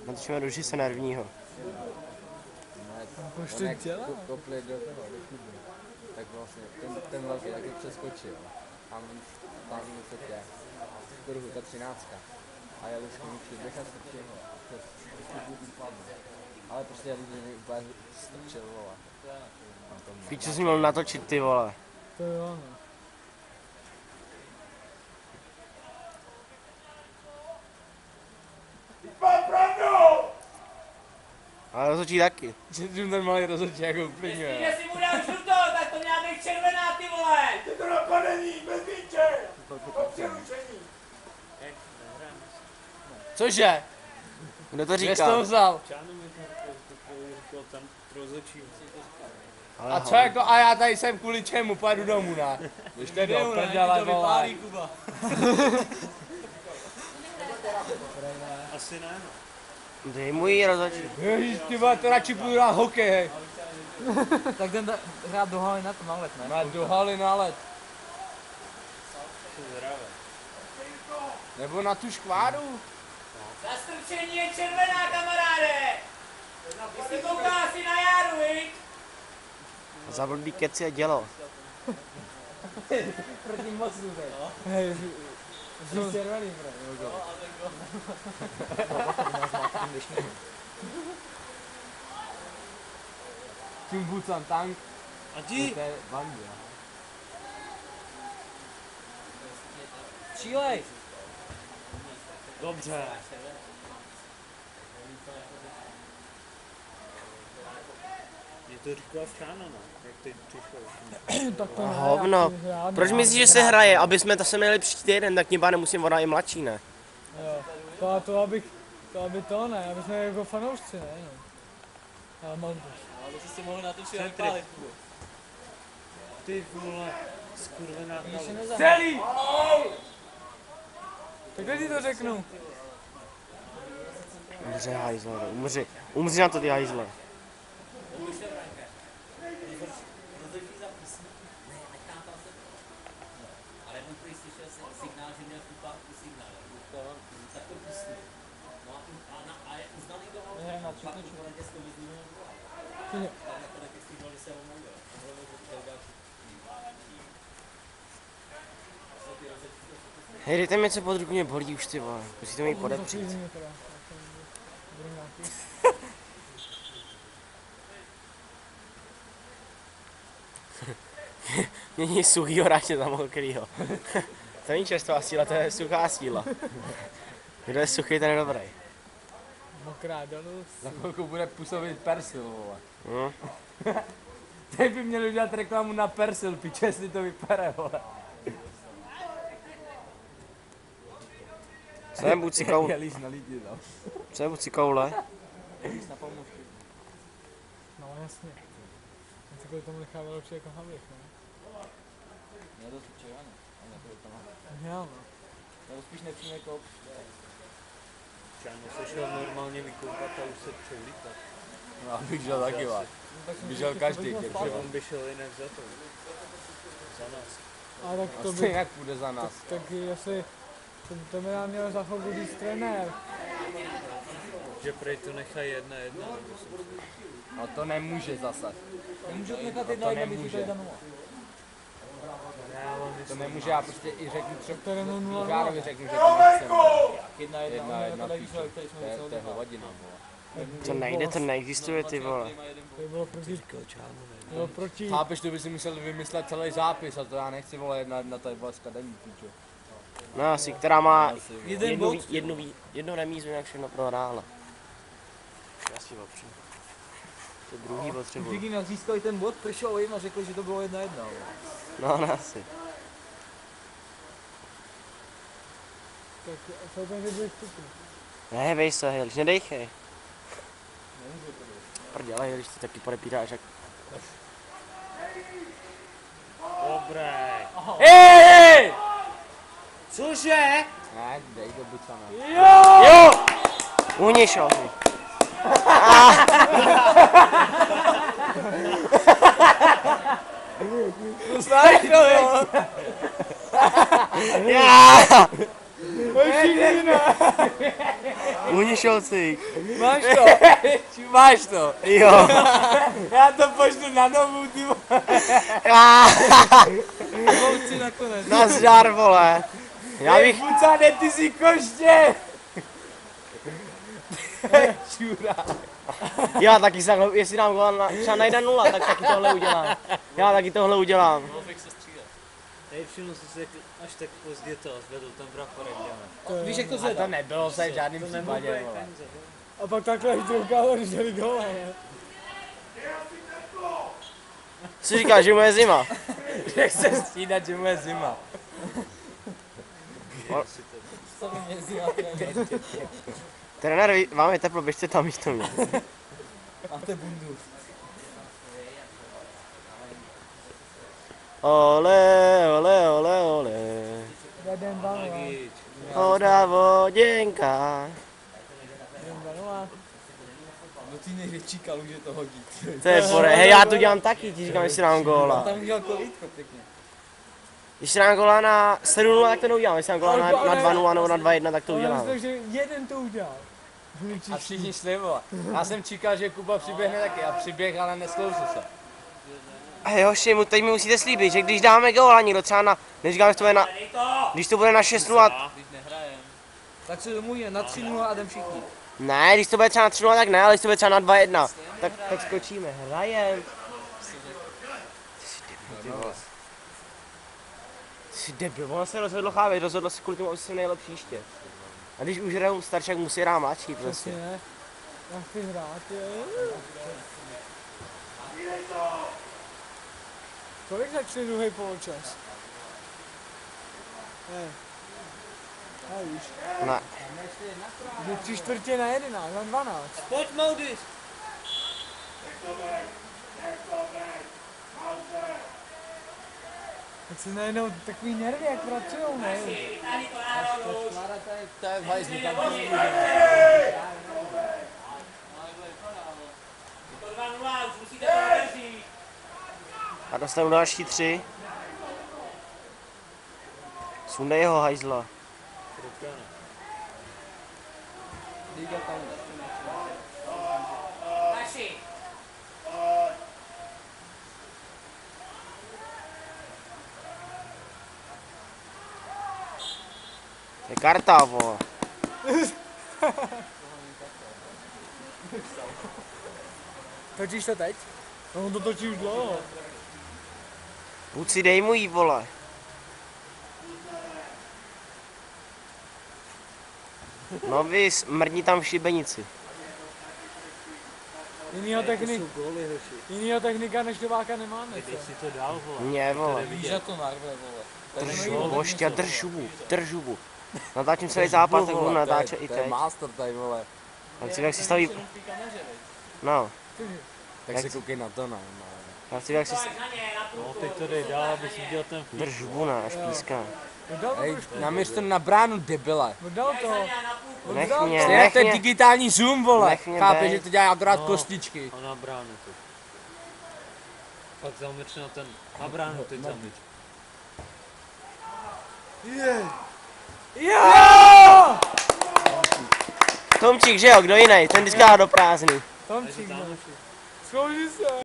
Natočíme do žise nervního. On jak kopli do toho, do klubu, tak vlastně ten velký taky přeskočil. Tam se tě, v kruhu, ta 13. A jel už končil, bych asi strčil ho. Ale prostě jel úplně strčil, vole. Píču jsi měl natočit, ty vole. To jo, no. Ale rozhodčí taky. Že ten malý rozhodčí jako uplyňuje. Jestli si mu dám žlutou, tak to měla být červená, ty vole! Je to napadení, bez míče! Po přerušení! Cože? Kdo to Kde jsi to říkal? vzal? Čáno mi to tam rozhodčí. A co jako, a já tady jsem kvůli čemu, pojedu domů, ne? Když tedy do prdele, vole. Kuba. Asi ne, no. Dej mu jí rozhodčí. Ježiš, ty vole, to radši půjdu na hokej, hej. Tak ten hrát do haly na let, ne? Na do haly na let. Zdravé. Nebo na tu škváru. Zastrčení je červená, kamaráde! Jestli kouká asi na járu, viď? Za blbý keci a dělo. Proti mocu, hej. Hej, Jsi červený, bro. Tím Bucan tank. A ti? To je Vandia. střílej! Dobře. Mě to říkal Čáno, no, jak teď přišel. Tak to A ne, hovno. já chci hrát, Proč já myslíš, že chci se hrát. hraje? Aby jsme to se měli příští týden, tak tím pádem musím ona i mladší, ne? Jo, aby to ne, aby jsme jako fanoušci, ne, no. Ale mám to. Ale jsi si mohl natočit Centry. vypálit, Kubo. Ty vole, skurvená hlava. Celý! Takhle ti to řeknu. Umři, hajzle, umři. Umři na to, ty hajzle. Ale on prý slyšel signál, že měl kupátku signál. Tak to pustí. No a je uznaný toho, Ne, na pak četničku. to poradě s tomu zmínil. Ty- Tam nakonec jak signál, že se omluvil. Omluvil, že chtěl další. Hej, dejte mi co pod ruku, mě bolí už, ty vole. Musíte mi ji podepřít. Zaklízí mě teda. Budu nějaký. Mění suchýho hráče za mokrýho. To není čerstvá síla, to je suchá síla. Kdo je suchý, ten je dobrý. Mokrá dolů. Za chvilku bude působit Persil, vole. Hm? Teď by měli udělat reklamu na Persil, piče, jestli to vypere, vole. Co je buci koule? Jelíš na lidi, no. Co je buci koule? No jasně. On se kvůli tomu nechává lepší jako Havlich, ne? Je to červený, ale to je tam. Jo, no. Nebo spíš nepřímý kop. Čáno se šel normálně vykoupat a už se převlítat. No, abych žil taky, vole. By žil každý, Protože on by šel jinak za to. Za nás. A tak to To by, jak půjde za nás. tak jestli, to by nám měl za chvilku říct trenér. Že prej to nechají jedna. No to nemůže zase. Nemůžu nechat jedna, nemůže. To nemůže, já prostě i řeknu třeba. To je jenom 0-0. Žárovi řeknu, že to nechcem. Jedna, Jedna, píče. To je hovadina, vole. To nejde, to neexistuje, ty vole. To bylo proti, bylo proti, Chápeš, to by si musel vymyslet celý zápis a to já nechci, vole, jedna tady vole skadení, píče. No asi, která má Jeden bod. jednu remízu, jinak všechno prohrála. Já si opřu. To druhý potřebuji. Díky nás získali ten bod, přišel jim a řekli, že to bylo 1-1. No, no asi. Tak co tam, že byli vstupy? Ne, vej se, hej, nedejchej. Prděle, když ty taky podepíráš, jak... Dobré. Hej! Cože? Ne, dej do Bucana. Jo! Unišel si. Znáš to, jo? Já! všichni ne. Unišolci. Máš to? Máš to? Jo. Já to pošlu na novou, ty vole. Holci nakonec. Nazdar, vole. Já bych... Bucane, ty jsi koště! Čurá. Já taky se takhle, jestli dám gola na, třeba na 1-0, tak taky tohle udělám. Já taky tohle udělám. Mohl bych se střídat. Hej, všiml jsem si, jak až tak pozdě to zvedl ten praporek, dělá. Víš, jak to se to nebylo se v žádném To případě, nemohl vole. peníze, jo? A pak takhle troukával, když dali gola, ne? Co říkáš, že mu je zima? Jak se střídat, že mu je zima. Co mi jezdí na trénink. Trenér, vám je teplo, běžte tam místo mě. Máte bundu. Ole, ole, ole, ole. Jeden, dva, nula. Magič. Voda, voděnka. Jeden, dva, nula. No ty největší kaluže to hodí. To je pore. Hej, já to dělám taky, ti říkám, jestli dám góla. Tam udělal kolítko pěkně. Když dám góla na 7-0, tak to neudělám. Když dám góla na 2-0 nebo na 2-1, tak to Ale udělám. myslím, že jeden to udělal. A všichni šli, vole. Já jsem čekal, že Kuba přiběhne taky a přiběh, ale neskousil se. Hej, hoši, teď mi musíte slíbit, že když dáme góla někdo třeba na, neříkám, že to bude na, když to bude na 6-0, Když nehrajem. Tak se domluví na 3-0 a jdem všichni. ne, když to bude třeba na 3-0, tak ne, ale když to bude třeba na 2-1, tak skočíme, hrajem. Ty jsi debil, ono se rozhodlo chávit, rozhodlo se kvůli tomu, aby jsem nejlepší ještě. A když už hraju starší, tak musí hrát mladší prostě. Přesně ne. Já chci hrát, je. Kolik začne druhý poločas? Ne. A už. Ne. Je 3/4 na 11, na 12. Pojď, Moudis! Tak se najednou takový nervy, jak pracujou, ne? To je v hajzlu, tam to nemůže. To 2-0, už musíte to otevřít. A dostanu další 3. Sundej jeho hajzla. Liga tam. Naši. To je karta, vole. Točíš to teď? No on to točí už dlouho. Buď si dej mu jí, vole. No vy, mrdni tam v šibenici. Jinýho technika než Nováka nemáme, co? Dej si to dál, vole. Mě, vole. Víš, na to narve, vole. Drž vošťa, drž žubu. Natáčím celý zápas, tak budu natáčet i To je teď. master tady, vole. Tak si jak si staví... No, Tak se koukej na to, no. já si jak si... No, teď to dej dál, abys viděl ten flip. Drž žubu, ne, až píská. Dal to Hej, trošku. naměř to na bránu, debile. Dal to. Nech Dal mě, to. nech To je mě. digitální zoom, vole. Nech mě Chápeš, bejt. že to dělá akorát No. kostičky. A na bránu to. Pak zameč na ten, na bránu teď zameč. Jo! Tomčík, že jo, kdo jiný, ten vždycky dá do prázdný. Tomčík, no. Zkouši se.